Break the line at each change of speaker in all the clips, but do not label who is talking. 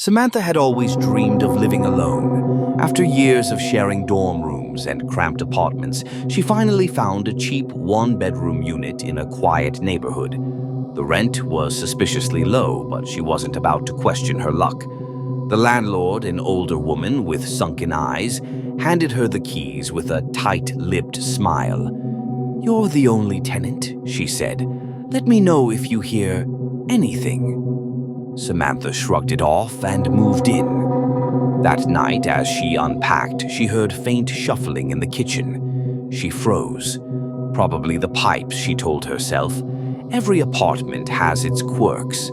Samantha had always dreamed of living alone. After years of sharing dorm rooms and cramped apartments, she finally found a cheap one-bedroom unit in a quiet neighborhood. The rent was suspiciously low, but she wasn't about to question her luck. The landlord, an older woman with sunken eyes, handed her the keys with a tight-lipped smile. "You're the only tenant," she said. "Let me know if you hear anything." Samantha shrugged it off and moved in. That night, as she unpacked, she heard faint shuffling in the kitchen. She froze. Probably the pipes, she told herself. Every apartment has its quirks.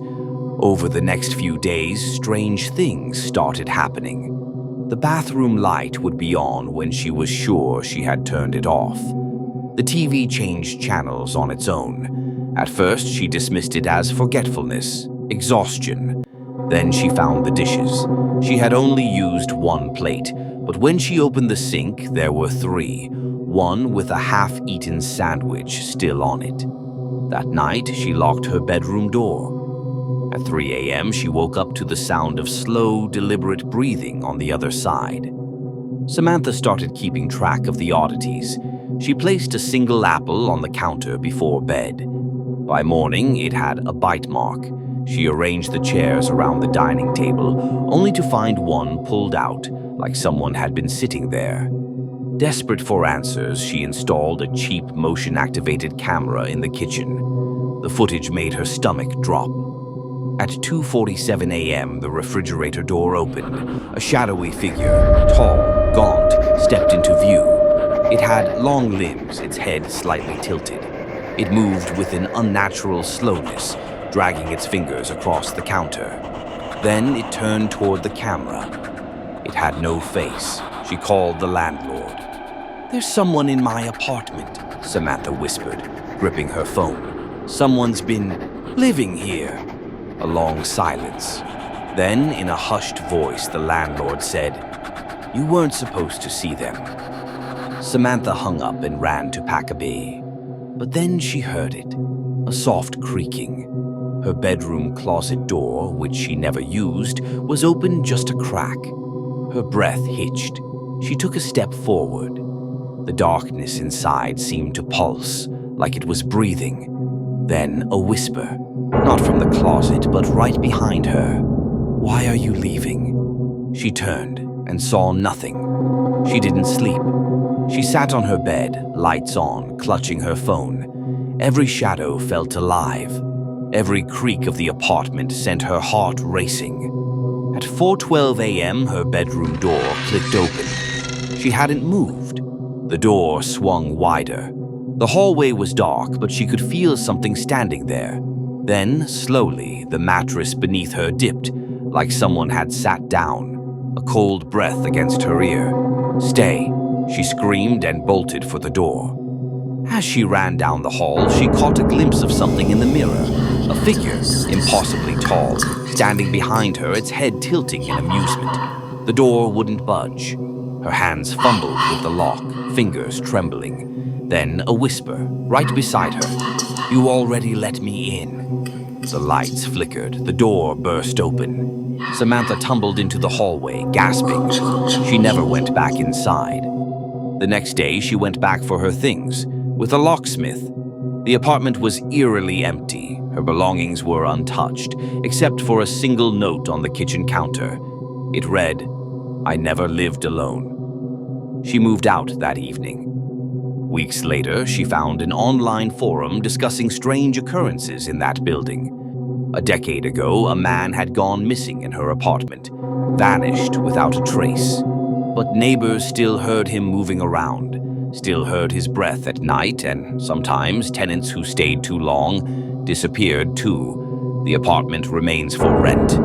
Over the next few days, strange things started happening. The bathroom light would be on when she was sure she had turned it off. The TV changed channels on its own. At first, she dismissed it as forgetfulness, exhaustion. Then she found the dishes. She had only used one plate, but when she opened the sink, there were three, one with a half-eaten sandwich still on it. That night, she locked her bedroom door. At 3 a.m., she woke up to the sound of slow, deliberate breathing on the other side. Samantha started keeping track of the oddities. She placed a single apple on the counter before bed. By morning, it had a bite mark. She arranged the chairs around the dining table, only to find one pulled out, like someone had been sitting there. Desperate for answers, she installed a cheap motion-activated camera in the kitchen. The footage made her stomach drop. At 2:47 a.m., the refrigerator door opened. A shadowy figure, tall, gaunt, stepped into view. It had long limbs, its head slightly tilted. It moved with an unnatural slowness, dragging its fingers across the counter. Then it turned toward the camera. It had no face. She called the landlord. "There's someone in my apartment," Samantha whispered, gripping her phone. "Someone's been living here." A long silence. Then, in a hushed voice, the landlord said, "You weren't supposed to see them." Samantha hung up and ran to pack a bag. But then she heard it, a soft creaking. Her bedroom closet door, which she never used, was open just a crack. Her breath hitched. She took a step forward. The darkness inside seemed to pulse, like it was breathing. Then a whisper, not from the closet, but right behind her. "Why are you leaving?" She turned and saw nothing. She didn't sleep. She sat on her bed, lights on, clutching her phone. Every shadow felt alive. Every creak of the apartment sent her heart racing. At 4:12 a.m., her bedroom door clicked open. She hadn't moved. The door swung wider. The hallway was dark, but she could feel something standing there. Then, slowly, the mattress beneath her dipped, like someone had sat down, a cold breath against her ear. "Stay," she screamed and bolted for the door. As she ran down the hall, she caught a glimpse of something in the mirror. A figure, impossibly tall, standing behind her, its head tilting in amusement. The door wouldn't budge. Her hands fumbled with the lock, fingers trembling. Then a whisper, right beside her. "You already let me in." The lights flickered. The door burst open. Samantha tumbled into the hallway, gasping. She never went back inside. The next day, she went back for her things, with a locksmith. The apartment was eerily empty. Her belongings were untouched, except for a single note on the kitchen counter. It read, "I never lived alone." She moved out that evening. Weeks later, she found an online forum discussing strange occurrences in that building. A decade ago, a man had gone missing in her apartment, vanished without a trace. But neighbors still heard him moving around, still heard his breath at night, and sometimes tenants who stayed too long disappeared too. The apartment remains for rent.